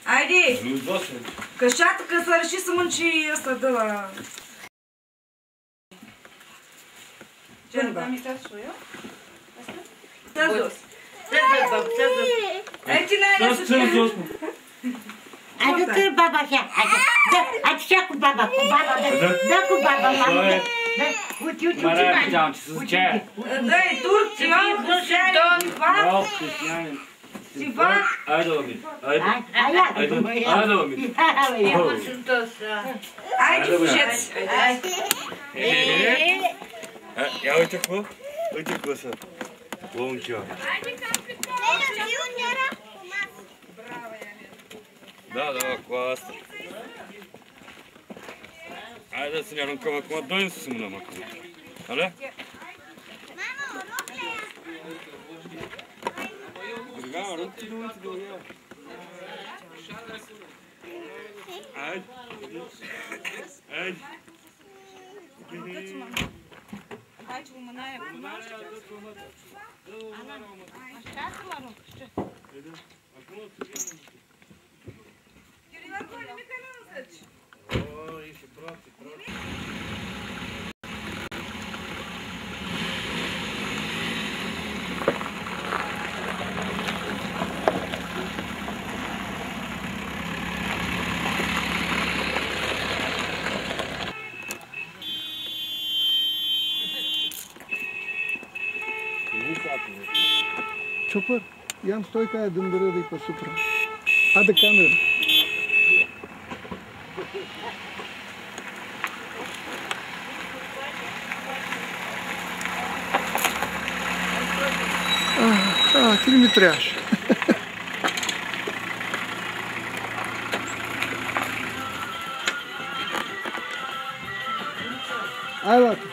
Айде! Къщата къса реши се мънчи ăsta la... Ce am uitat și eu? Asta? Ți-a dus. Aici n-ai să știu. Ajută-l baba așa, așa. Așa cu baba, dă cu baba, mamă. Uite, uite, uite. Dă-i turc, Țion, Hristian, Ivan. Ivan. Ajde ovi. Ajde ovi. Ajde, pușeți. Ia uite cu. Uite cu ăsta. Om ceva. Da, cu asta. Haideți să ne aruncăm acum, doi să mânăm acum. Alea? Da, aruncă-te de uite de o ia. Hai. Hai. Aici cu mânaia cu noastră. Așa să mă arunc, știu. Acolo nimic nu înțelegi. O, ești proaste, proaste. Чопър, ям стойка е дъмдъра да и по-супра. А да камера. Ти ли ми трябваш? Ай, лака.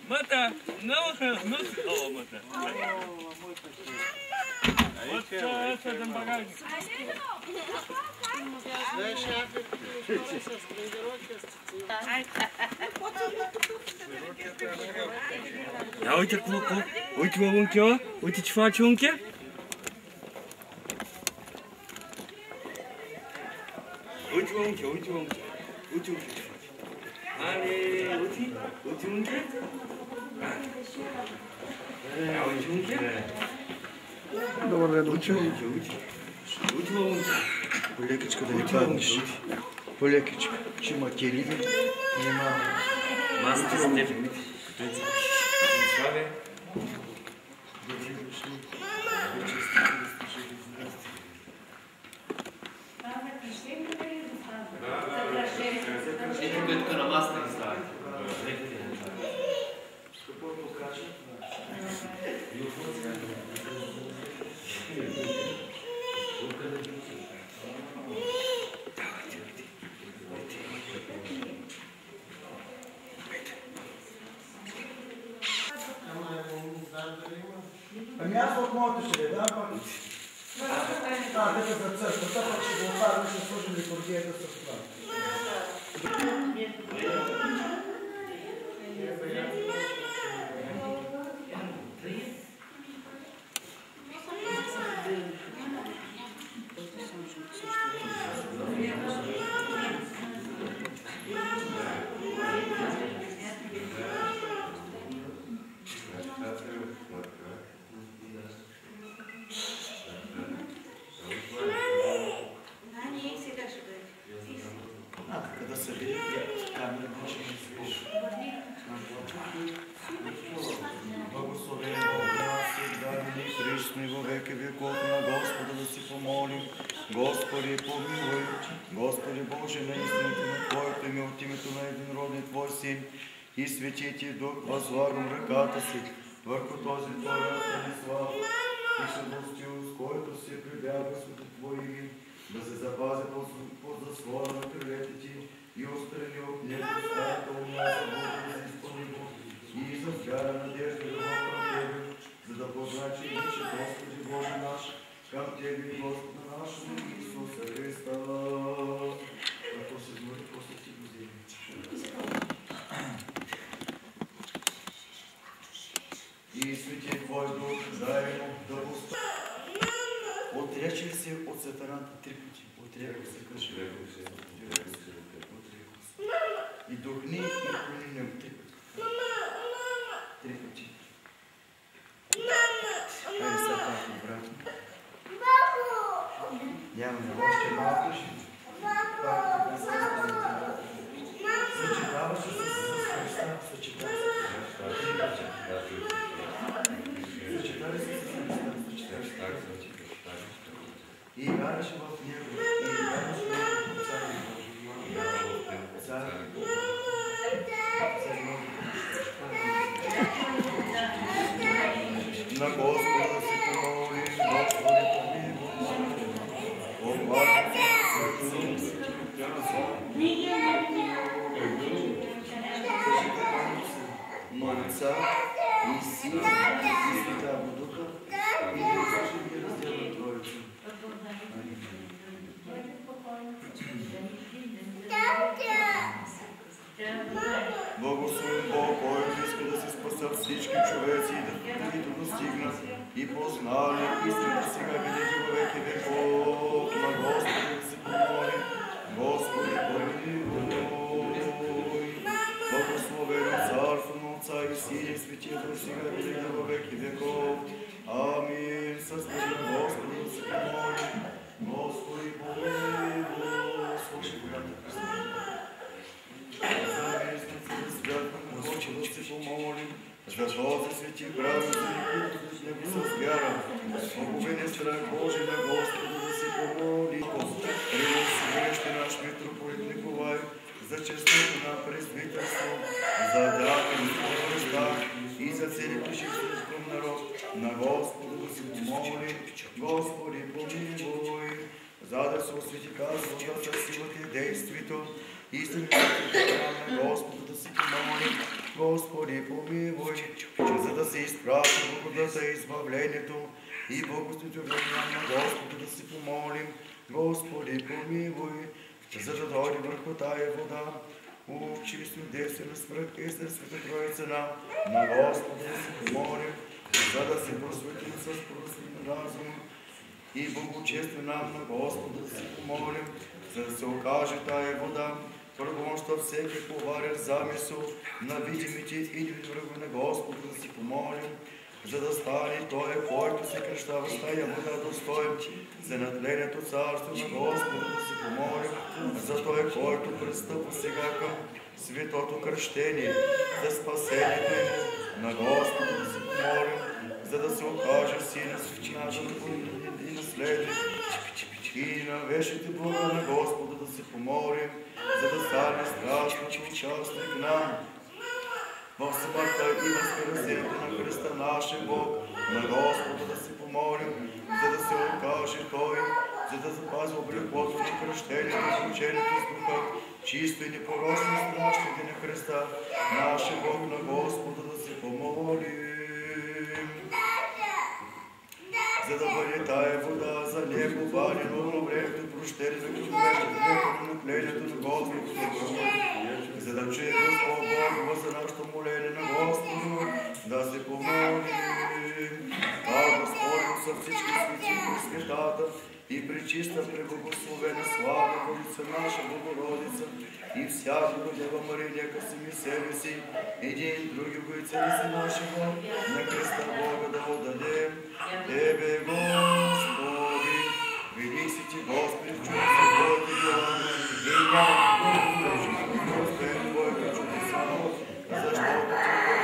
Mata, não se mata. Essa é bagagem. Ja, uite cu, uite mă unchiul, uite ce face unchiul. Uite mă unchiul, uite mă unchiul, uite unchiul ce face. Ale, uite unchiul. Ja, uite unchiul. Добре, доче. Uite mă unchiul. Полекичка да не паднеш. Полекичка. Ще има келими. Няма... Маска с теб. Славе. Тук на маска ги стави. Ами аз от моето ще дам пак. Дека за църквата, пък ще го отварям и ще сложим литургията с това. Така да се види камера, че не се пише. Благословен Бог нас всегда и присно и во веки веков, на Господа да си помолим. Господи, помилуй. Господи Боже, наистина на Твоето име, от името на единродния Твой Син и Свети Ти Дух, възлагам ръката си върху този Твой ръстен и слава и съдостил, с който се прибягва свето Твое име, да се запази под заслона на крилете Ти и отстрани от него старата умяса Бога да се изпълни и с вяра надежда да към Тебе, за да позначи вече Господи Боже наш, към Тебе и Господа нашего Исуса Христа. Ако се змори, после Ти го вземи. И Свети Твой Дух, дай му да постъпи. Отрече ли се от сатаната 3 пъти? Отрекох се, кажи. И духни и клони него 3 пъти. 3 пъти. Хайде сега пак обратно. Нямаме още малко ще. Пак така съчетава се с Христа. Съчетава се. Съчетава се с Христа. И вярваше в него. И вярваше в него. Цар. На Господа си помоли, Господи помилуй. Облади се на Отца и Сина и Святаго Духа, и Духа ще ги раздела Троица. Благословен Бог, който иска да се спасят всички човеци и да достигнат и познали истината сега видите във веки веков. На Господа да се помолим. сега и винаги во веки веков. Амин. С Божим Господи се помолим. Господи помилуй. Слушай, голямата Христа. За вестници да святна Господи се помолим. За този свети празник, които с него с вяра. Оповене страх Божий на Господа да се помоли. Превъзсвещи наш митрополит Николай, за честното на пресвитерство, за дяконите на Христа и за целите християнском народ, на Господа да се помоли. Господи помилуй, за да се освети казвата със силата и действието, истинното на Господа да се помоли. Господи помилуй, за да се изпрати благодата и избавлението и благостното влияние на Господа да се помолим. Господи помилуй, за да дойде върху тая вода, чисто действие на свръхестен Света Троица на Господа да се помолим, за да се просветим с просветен разум и благочестие нам на Господа да се помолим, за да се окаже тая вода, първомощта всеки поварен замисъл на видимите и невидимите врагове на Господа да се помолим, за да стане Той, който се кръщава с тая вода достоен за надлението царство на Господа да се помолим, за Той, който пристъпва сега към светото кръщение, за спасението им на Господа да се помолим, за да се окаже сина с нашата и наследник и на вечните блага на Господа да се помолим, за да стане страшно участник нам в смъртта и възкресението на Христа нашия Бог, на Господа да се помолим, за да се окаже Той, за да запази облеклото на кръщението и учението с Духа, чисто и непорочно страшните на Христа, нашия Бог, на Господа да се помолим. За да бъде тая вода за него вадено времето прощение на греховете, на наклението на Господа, за да чуе Господ Бог за нашето моление на Господа, да се помолим. Да, Господи, са всички свети и светата и пречиста, преблагословена, слава Богица наша Богородица и всякога Дева Мария, нека сами себе си, един други бойцели си нашего, на Христа Бога да отдадем. Тебе, Господи, велик си Ти, Господи, в чудеса Твоите дела, и няма Господи, Твоите чудеса, защото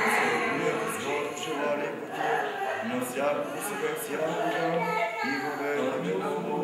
Ти се гнева своето желание по Ти, на всякото сега всякога и во века веков.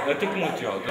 Öteki motiv aldı.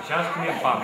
Сейчас мне папа.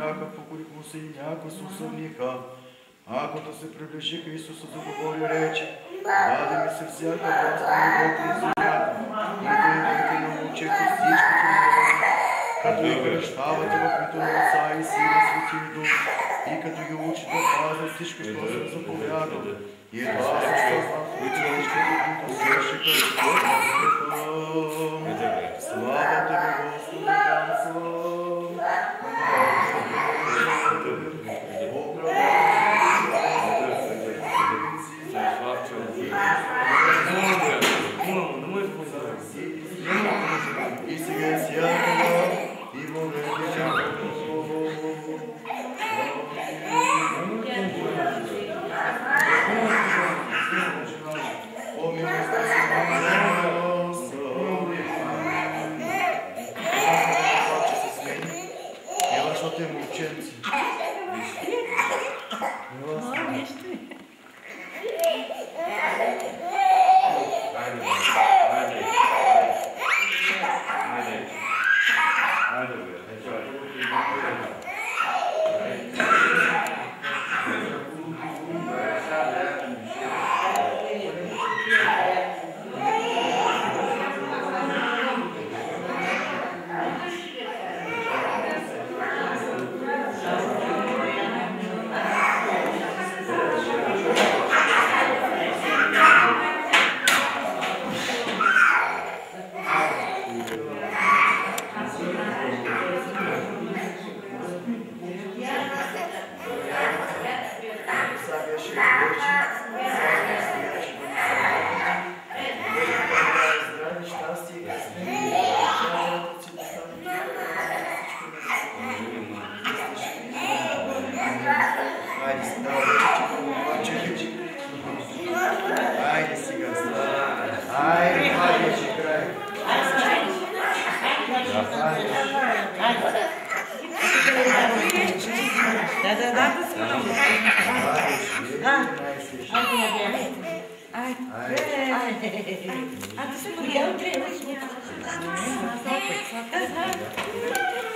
някакъв покорих му се и някакъв се усъмниха. Акото се приближиха, Исуса заговори рече, даде ми се всяка власт на небето и земята, и да научете всичките народи, като ги кръщавате в името на Отца и Сина Свети Дух, и като ги учите да пазят всичко, що съм заповядал. И едва се съзнах, които всичките, които свършиха, слава Тебе, Господи, и сега всякога, и во веки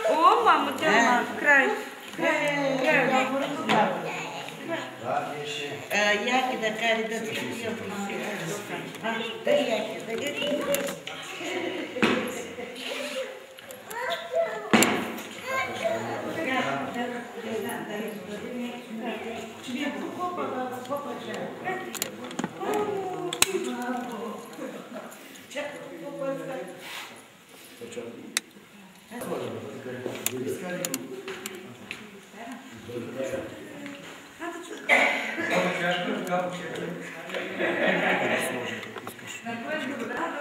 О, мама, тя край. Яки да кари да се пием. Да яки, да яки.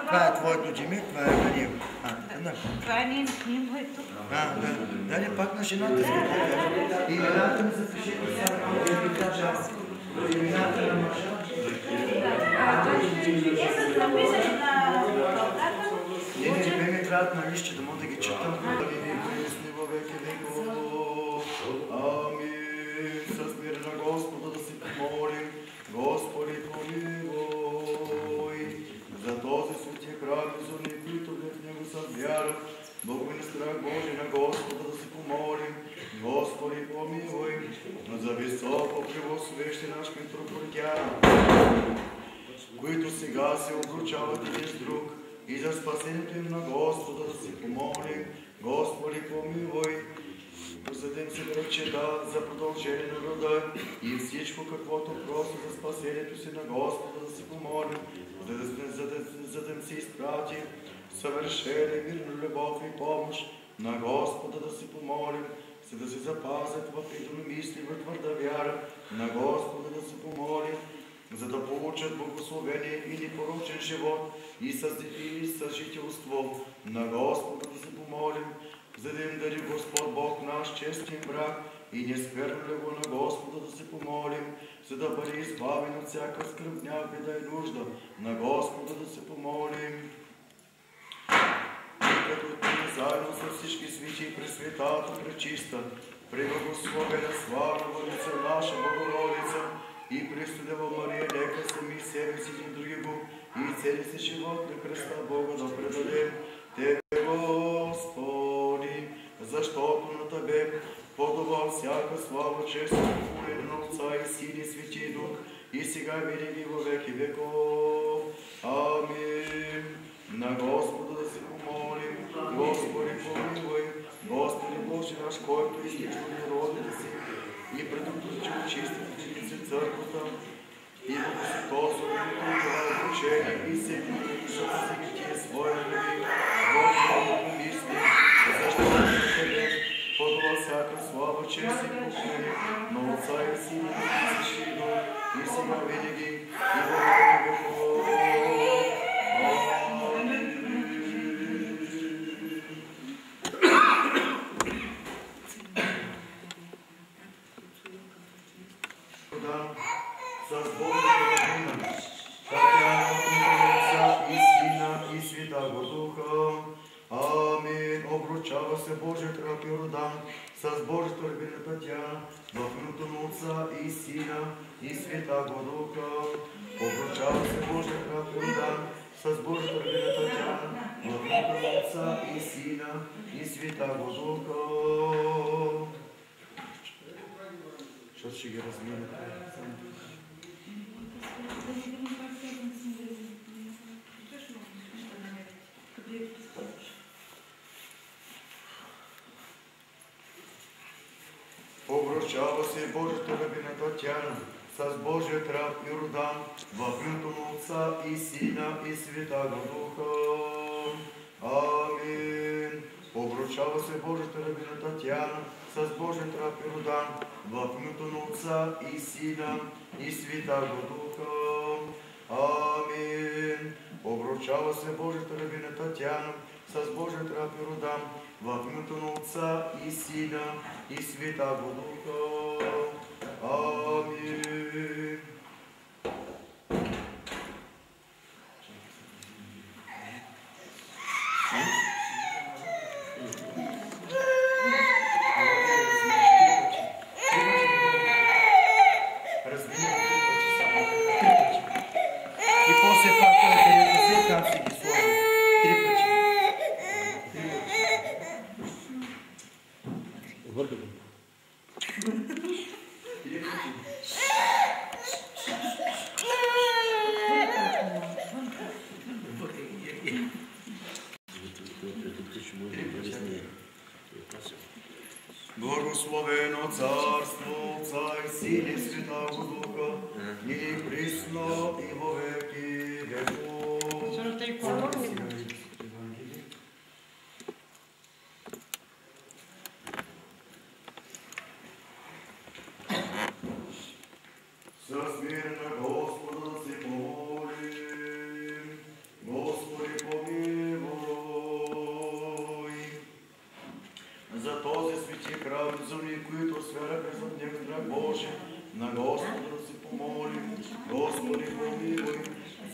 Това е твоето джимик, това е на него. Това е не моето. Дали пак на жената си го кажа. И имената ми запишете сега. Имената на мъжа. Не ми трябват на лище, да мога да ги четам. Амин. С мир на Господа да си помолим. Господи, помилуй. За този светия храм и за ние, които в него са вяра. Благовен страх Божий на Господа да си помолим. Господи, помилуй. За високо превосвещи наш митрополитян, които сега се обручават един с друг, и за спасението им на Господа да си помолим. Господи, помилуй. Позадим се речета за продължение на рода и всичко каквото просто за спасението си на Господа да си помолим, за да им се изпрати съвършена и мирна любов и помощ на Господа да си помолим, за да се запазят в единомисли и в твърда вяра на Господа да си помолим, за да получат благословение и непорочен живот и съжителство на Господа да се помолим, за да им дари Господ Бог наш честен брак и нескверно на Господа да се помолим, за да бъде избавен от всяка скръбня, беда и нужда на Господа да се помолим. Като ти заедно с всички свити и пресветата, пречиста, преблагословена слава Владица наша Богородица и Пресвятева Мария, нека сами себе си и други го и цели си живот на Христа Бога да предадем Тебе, Господи, защото на Тебе подобал всяка слава, чест, на Отца и Син и Свети Дух, и сега винаги во веки веков. Амин. На Господа да се помолим. Господи, помилуй. Господи Боже наш, който излича народите си и предотврати очистите църквата и богословното обучение и се за всички своя люби. Господи, помисли, защото Тебе подава всяка слава, чест и поклонение на Отца и Сина и Святия Дух, и сега винаги и во веки веков. С Божията родина, Татяна, Отца и Сина и Святаго Духа. Амин. Обручава се Божият раб Йордан с Божията родина Татяна в името на Отца и Сина и Святаго Духа. Обручава се Божият раб Йордан с Божията родина Татяна в името на Отца и Сина и Святаго Духа. Защото ще ги разминете. Обручава се Божията рабина Татяна с Божият раб Йордан в името на Отца и Сина и Святаго Духа. Амин. Обручава се Божията рабина Татяна с Божият раб Йордан в името на Отца и Сина и Святаго Духа. Амин. Обручава се Божията рабина Татяна с Божият раб Йордан в името на Отца и Сина и Святаго Духа. Амин. И после пак, където си, там си ги сложи. 3 пъти. Върда го. Благословено царство Отца и Сина и Святаго Духа, и присно и во веки веков. С мир на Господа се помолим. Господи, помилуй. За този свети храм, за уния, които свяраха за Него страх Божи, на Господа да се помолим. Господи, помилуй.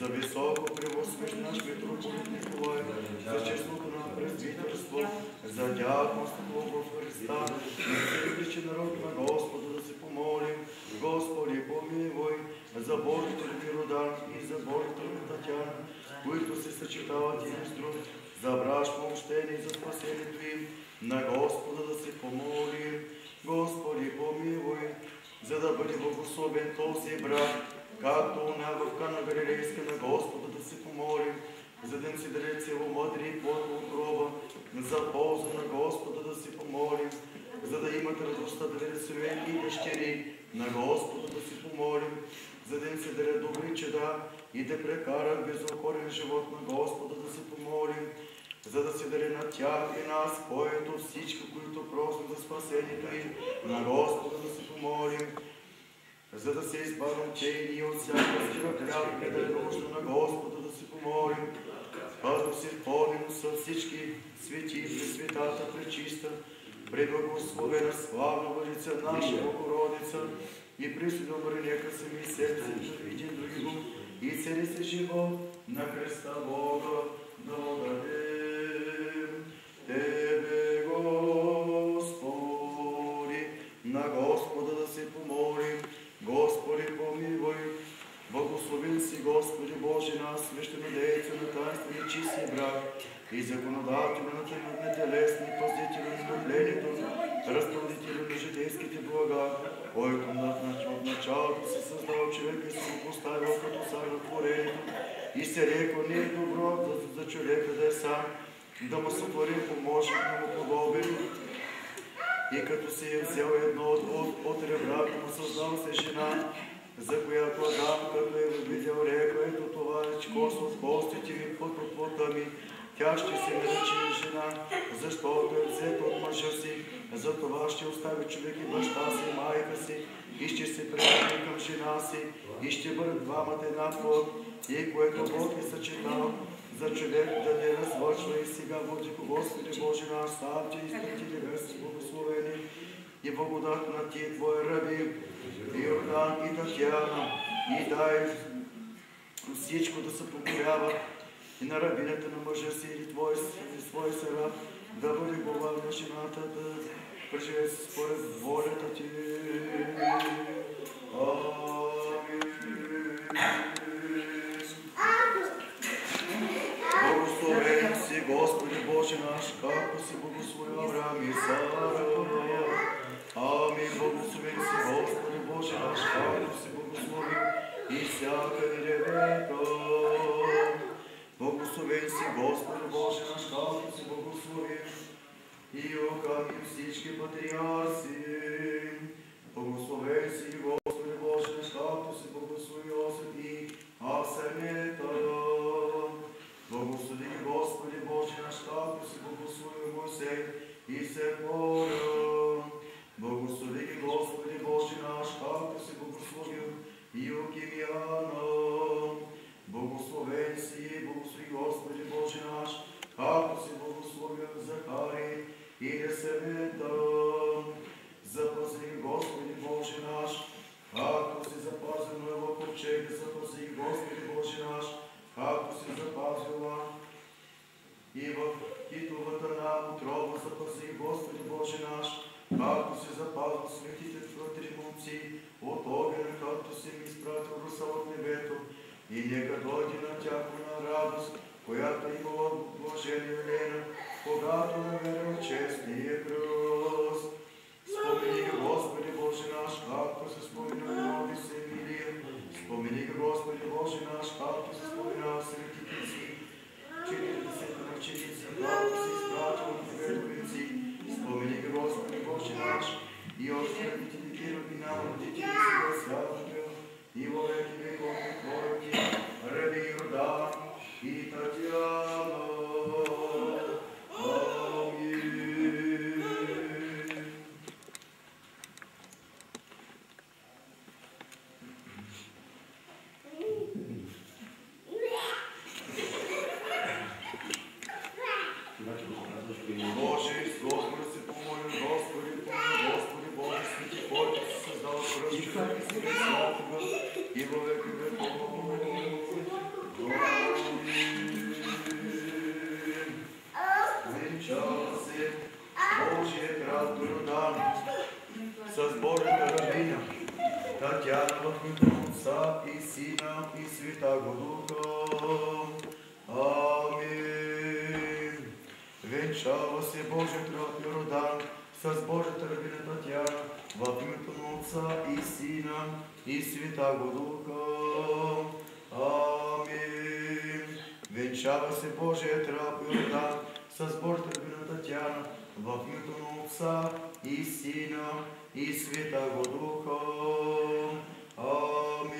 За високо превъзходящ наш митрополит Николай, за честното на пресвитерство, за дяконството в Христа, и за всички народ на Господа да се помолим. Господи, помилуй. За Божието Йордан и за Божието Татяна, които се съчетават и друг, за брачно общение и за спасението им, на Господа да се помолим. Господи, помилуй, за да бъде благословен този брак, както она в Кана Галилейска, на Господа да се помолим, за да им се даде целомъдри и плодна утроба, за полза на Господа да се помолим, за да имат радостта да видят синове и дъщери, на Господа да се помолим, за да им се даде добри чеда и да прекарат безокорен живот, на Господа да се помолим, за да се даде на тях и нас, което всички, които просят за спасението им, на Господа да се помолим, за да се избавим те и ние от всяка сила клятва, да е нужно на Господа да се помолим, като се помним с всички свети, пресветата, пречиста, преблагословена, славна Владица, наша Богородица, и присъдобри нека се ми сърце, един други го, и цели се живот на Христа Бога да дадем. Тебе, Господи, на Господа да се помолим. Господи, помилуй. Благословен си, Господи Боже, нас, свещенодейца на тайнствен и чистия брак и законодателю на нетелесни, пазителю на мътлението, разпоредителю на житейските блага, който от началото се създал човек и се го поставил като цар на творението и се рекла не е добро за човека да е сам, да му сътворим помощник на му подобен. И като си е взел едно от ребрата му, създал се жена, за която Адам, като е видял, рекла, ето това е чкос от костите ми, път от плота ми, тя ще се нарече жена, защото е взета от мъжа си, за това ще остави човек и баща си, и майка си, и ще се прибере към жена си, и ще бъдат двамата една плод, и което Бог е съчетал, за човек да не развършва и сега води по Господи Боже наш, славте и святи небесни благословени и благодат на Ти, Твои раби, и Йордан, и Татьяна, и дай всичко да се покорява и на рабинята на мъжа си или Твой раб, да бъде глава на жената, да преживее според волята Ти. Благословен си, Господи Боже наш, както си благословил Авраам и Сара. Амин. Благословен си, Господи Боже наш, както си благословил Исаака и Ревека. Благословен си, Господи Боже наш, както си благословил Иоаким и всички патриарси. Благословен си, Господи Боже наш, както си благословил Йосиф и Асенета. Благослови, Господи Боже наш, както си благословил Мойсей и Сепора. Благослови, Господи Боже наш, както си благословил Иоаким и Ана. Благословен си, благослови, Господи Боже наш, както си благословил Захари и Елисавета. Запази, Господи Боже наш, както си запазил Ноева ковчега, запази, Господи Боже наш, както си запазила и в Китовата на отроба, запази, Господи Боже наш, както си запазил светите Твои момци от огъня, както си ми изпратил роса от небето, и нека дойде на тях на радост, която имала блажение Елена, когато намерил честния кръст. Спомени ги, Господи Боже наш, както се спомена нови се Емилия. Спомени ги, Господи Боже наш, както се спомена светите си, 40 мъченици, както си изпратил на веровици. Спомени ги, Господи Боже наш, и останалите декирови на родители си във святата, и вовеки вековни Твои, раби Йордан и Татьяна. С Божията рабиня, Татьяна в името Отца и Сина и Святаго Духа. Амин. Венчава се Божият раб Йордан с Божията рабиня Татьяна в името на Отца и Сина и Святаго Духа. Амин. Венчава се Божият раб Йордан с Божията рабиня Татьяна в името на Отца и Сина и Святаго Духа. Амин.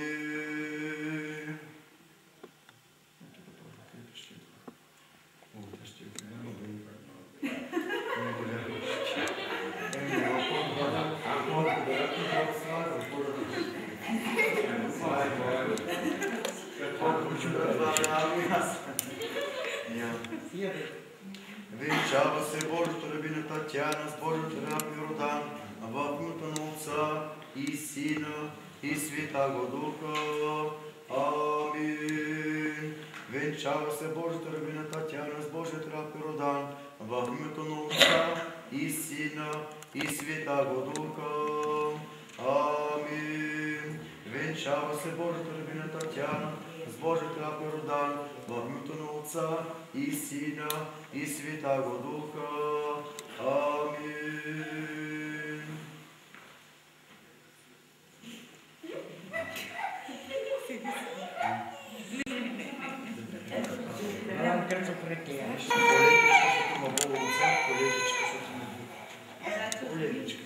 Венчава се Божията рабиня Татьяна с Божията раб Йордан в името на Отца и Сина и Святаго Духа. Амин. Венчава се Божията рабиня Татьяна с Божията раб Йордан в името на Отца и Сина и Святаго Духа. Амин. Венчава се Божията рабиня Татьяна с Божий хляб родан, во името на Отца и Сина и Святаго Духа. Амин. Като прития. Полетичка.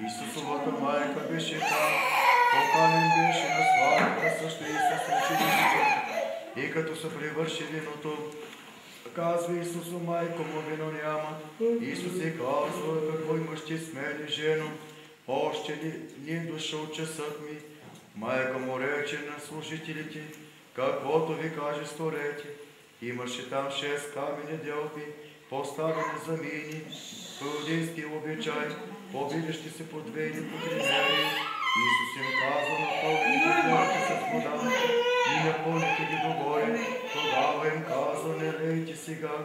Исусовата майка беше там, поканен беше на сватбата също Исус учениците. И като са привърши виното, казва Исусу, майко му, вино няма. Исус и казва, какво имаш ти с мене, жено? Още не е дошъл часът ми. Майка му рече на служителите, каквото ви каже, сторете. Имаше там 6 камени делби, поставени за мини, по иудейски обичай, обидещи се по 2 или по 3 мери. Исус им казва, напълните дверите с вода и напълните ги догоре. Тогава им казва, не лейте сега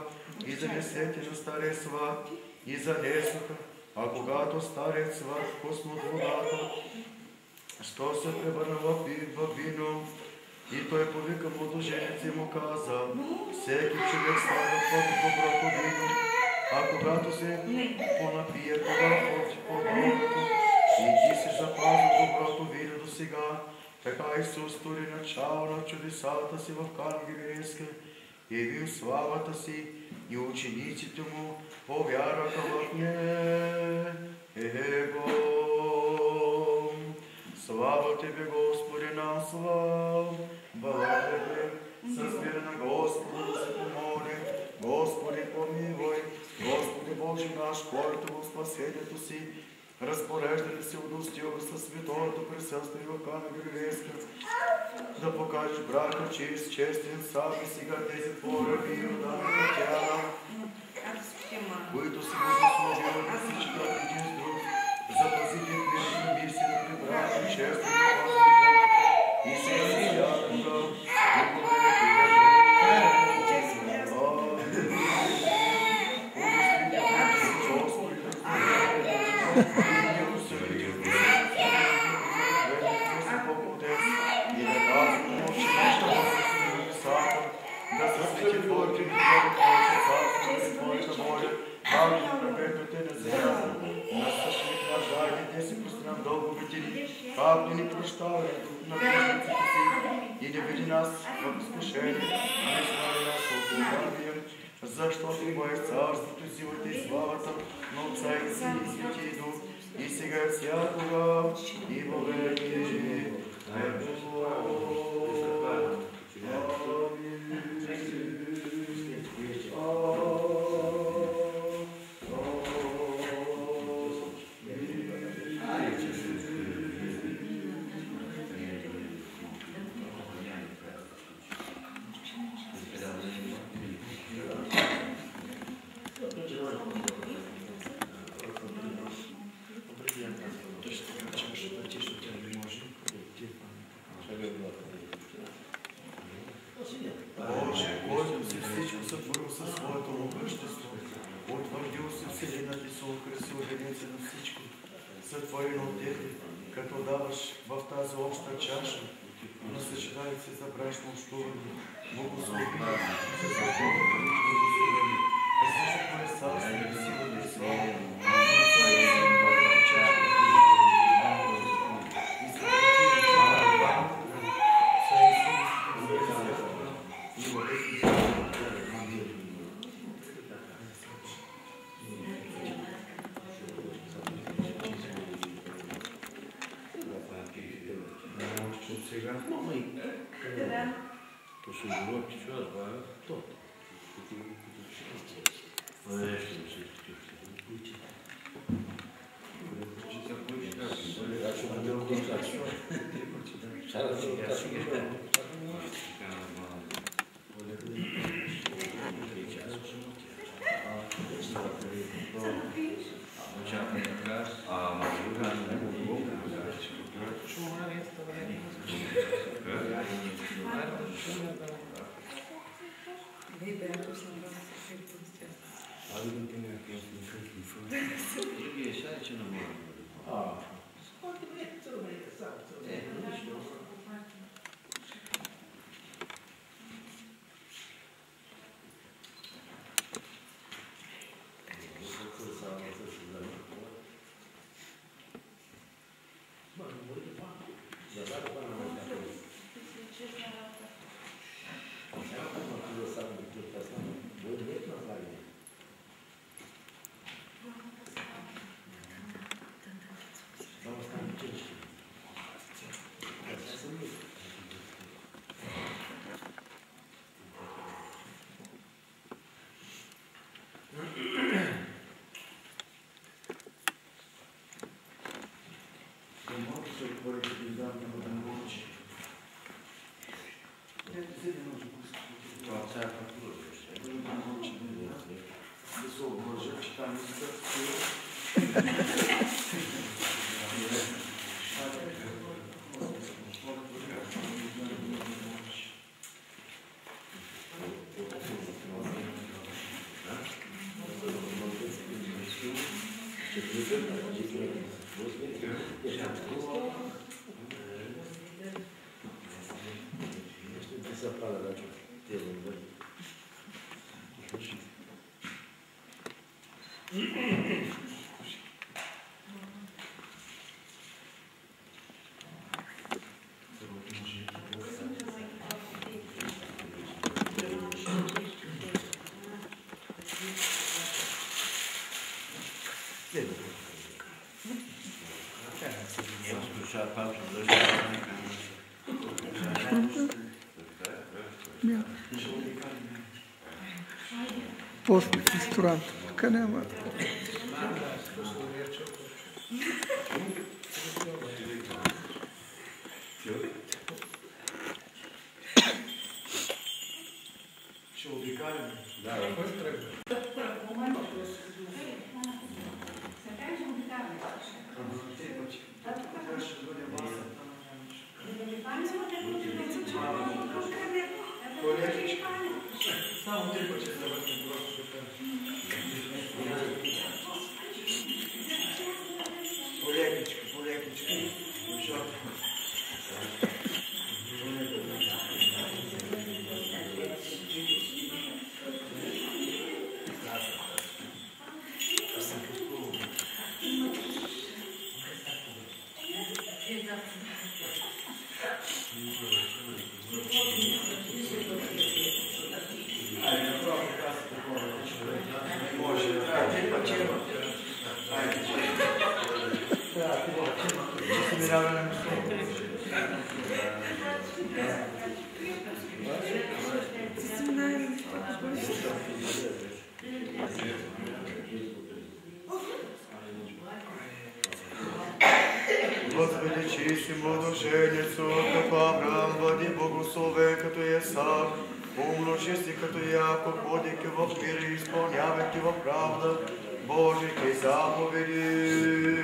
и занесете на стария сват. И занесоха, а когато старият сват вкусна от водата, що се превърна в вино, и той повика младоженец и му каза, всеки човек слага под доброто вино, а когато се понапие, тогава ходи под другото. И ти си запазил доброто вино до сега. Така Исус стори начало на чудесата си в Кана Галилейска, явил славата си и учениците му повярваха в Него. Слава Тебе, Господи, нам слава Тебе, с мира на Господа да се помоли. Господи, помилуй, Господи Боже наш, който в спасението си разпореждали се удостил със световното присъствие в Кана Галилейска, да покажеш брака чист, честен сам и сега тези твори и отдаване тяна, които си благословил на всички един с друг, запазите твоите мисли при брака, честен и пазен и сега всякога и повеки Папни ни прощавай на грешниците си и не веди нас в изкушение, не слави нас от лукавия, защото Твое е царството, силата и славата на Отца и Сина и Светия Дух, и сега и всякога и во веки. Боже, който си всичко сътворил със своето могъщество, утвърдил си вселената и се украсил венеца на всичко, сътворено от Тебе, като даваш в тази обща чаша, насъждайки се за брачно общуване, благослови се за Бога, благословени, защото Твое царство и силата и слава, После ресторант. Тук няма. Ще обикаляме. Да, само три пъти се завъртим просто така. Полекичко. Возвеличи си младоженецу, като Авраам, бъди благословен като Исак, умножи си като Яков, ходейки в мир и изпълнявайки в правда Божите заповеди.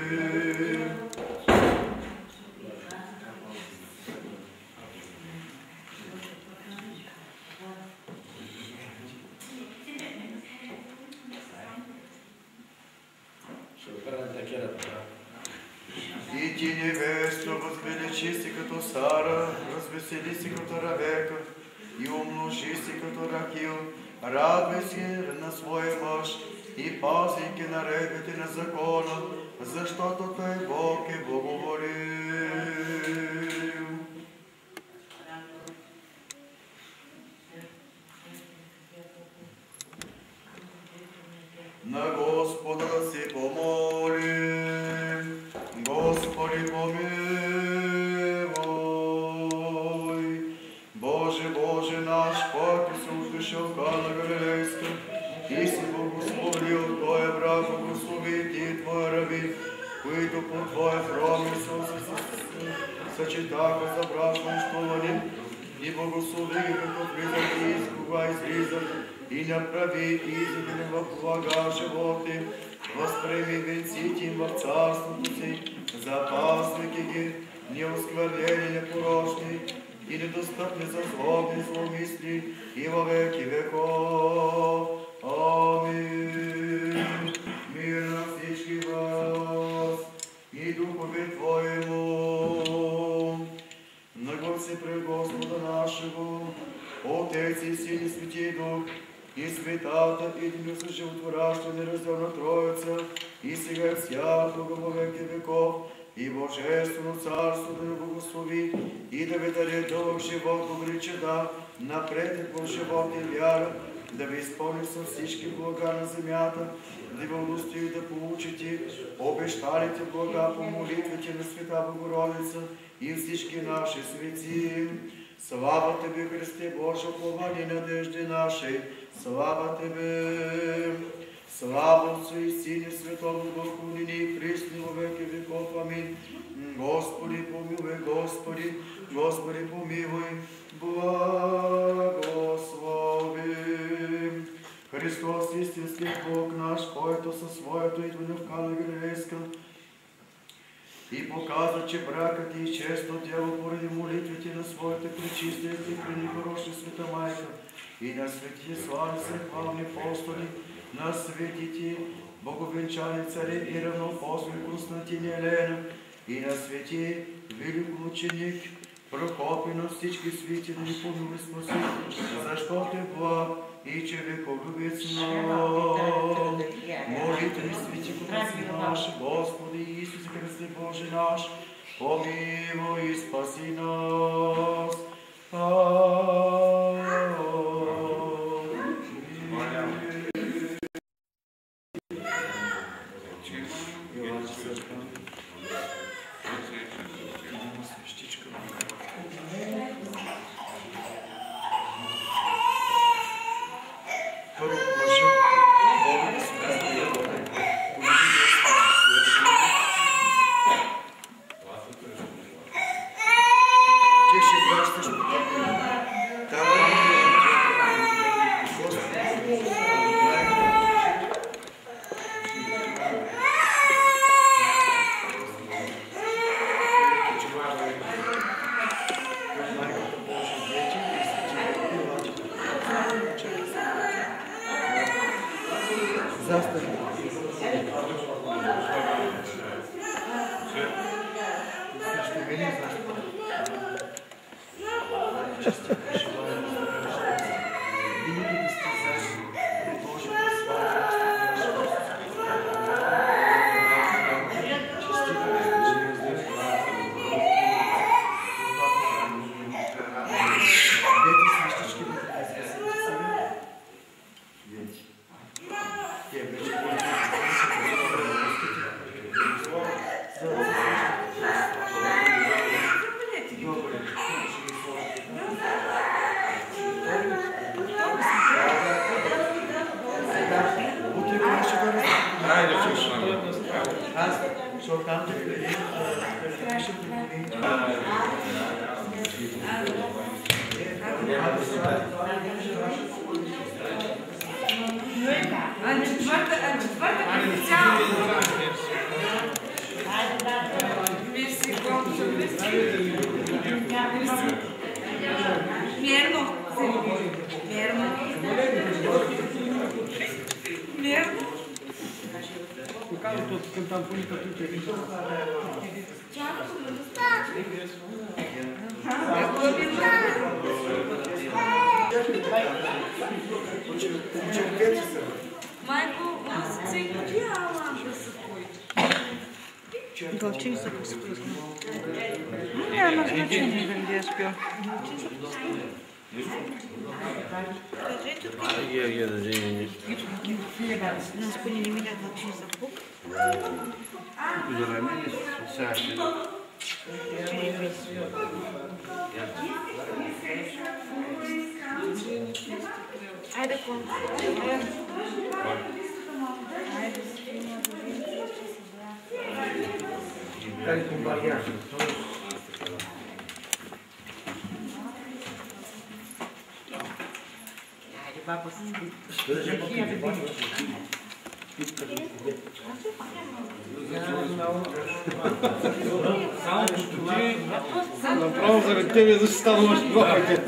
И ти, невесто, възвеличи си като Сара, развесели си като Ревека и умножи си като Рахил, радвай се на своя мъж и пазейки наредбите на закона, защото Той Бог е благоволил. На Господа да си помолим. Господи помилуй. Твоя храм, Исуса, съчетаха за брачнуване и благослови ги, като влизат и изкога излизат, и направи изиден в блага животи, възпреми венците им в царството си, запазвайки ги, неосквернени, непорочни и недостъпни за злобни зломисли и във веки веков. Амин. Мир на всички вас и духове Твоему. Нагласи пред Господа нашего, Отец и Син и Свети Дух, и Светата единица животворяща неразделна Троица, и сега и всякога во веки веков, и Божествено царство да ни благослови, и да ви даде дълъг живот, добри чеда, напредък в живот и вяра, да ви изпълни с всички блага на земята, да ви удостои да получите обещаните блага по молитвите на Света Богородица и всички наши свети. Слава Тебе, Христе Боже, упование надежди нашей, слава Тебе! Слава Отцу и Сину и Святому Духу, ныне и присно во веки веков. Аминь. Господи, помилуй, Господи, Господи, помилуй, благослови. Христос, истински Бог наш, който със своето идване в Кана Галилейска и показа, че бракът е често дело поради молитвите на своите пречисти и пренепорочни света майка и на светите слави хвални апостоли, на светите боговенчани цари и равноапостoli Константин и Елена и на свети великомученик Прокопий, на всички свети да ни помилуй спаси, защото е благ и човеколюбец наш. Молите ни, свети Господи наш, Господи Иисусе Христе Боже наш, помилуй и спаси нас. Горчица вкусно. Няма значение где я спел. Нас поняли меня горчица вкус. Айде кон. Направо заради тебе застануваш плакате.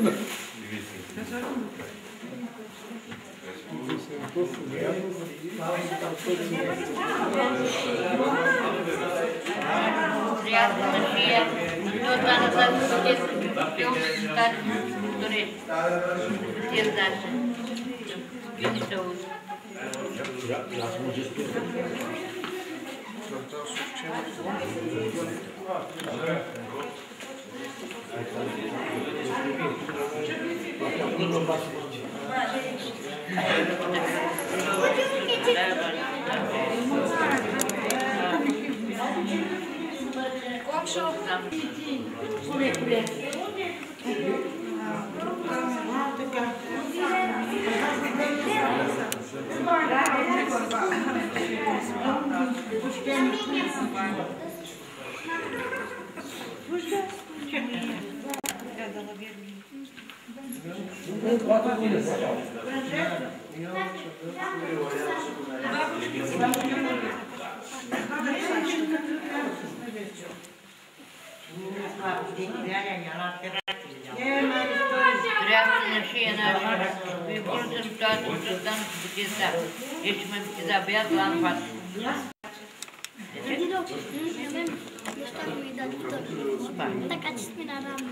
Така че сме на рамо.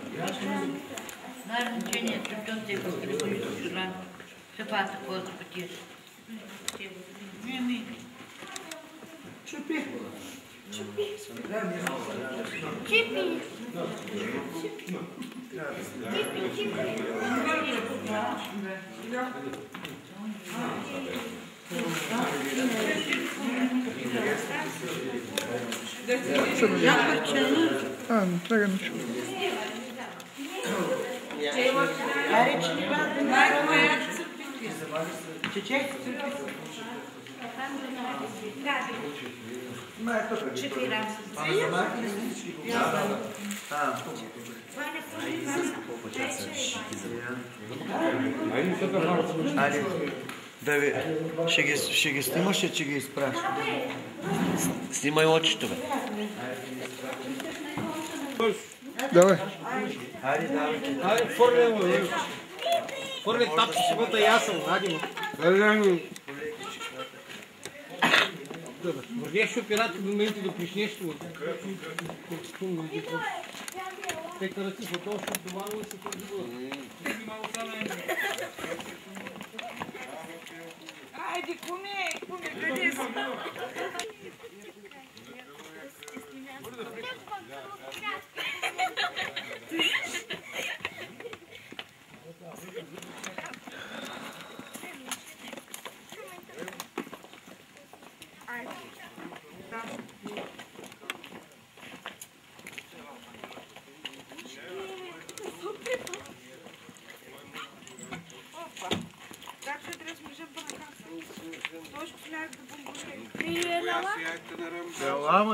Чупи. Не трябва нищо. Давид, ще ги снимаш и че ги изпраш? Снимай очите, бе. Давай. Хайде, форли тапче, шибата и аз съм, нади му. Вървеш операция до момента да пиш нещо. Те карати по това, защото това не се подбива. Айде, куме, къде си?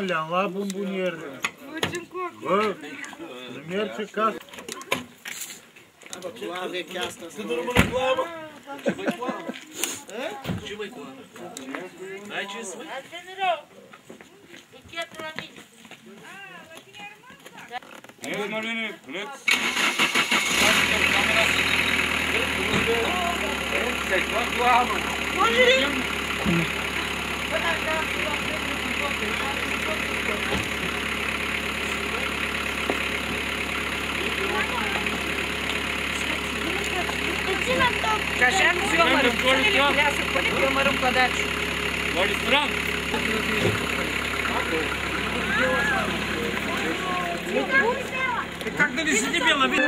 Ляла бомбоньер. Bă, nu merge casă. Să dormă în clamă? Ce mai clamă? Ce mai clamă? N-ai ce să mai? Asta nu rău. E chiar la mine. Hai, Marine, plec. Se fac clamă. Așa nu zi-o mărâm, să ne leculeasă, pune pe mărâm pădaci. Vă distrăm? Как довези тебе ловить?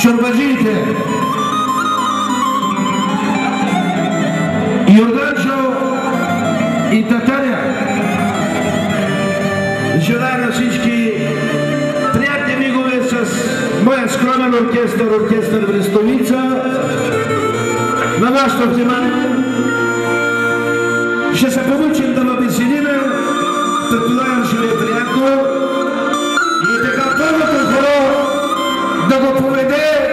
чорбаджиите, Йорданчо и Татаря. Желая на всички приятни мигове с моя скромен оркестър Брестовица. На вашето внимание ще се помучим да ме беседиме, предполагам ще ви е приятно и така първото хоро да го поведе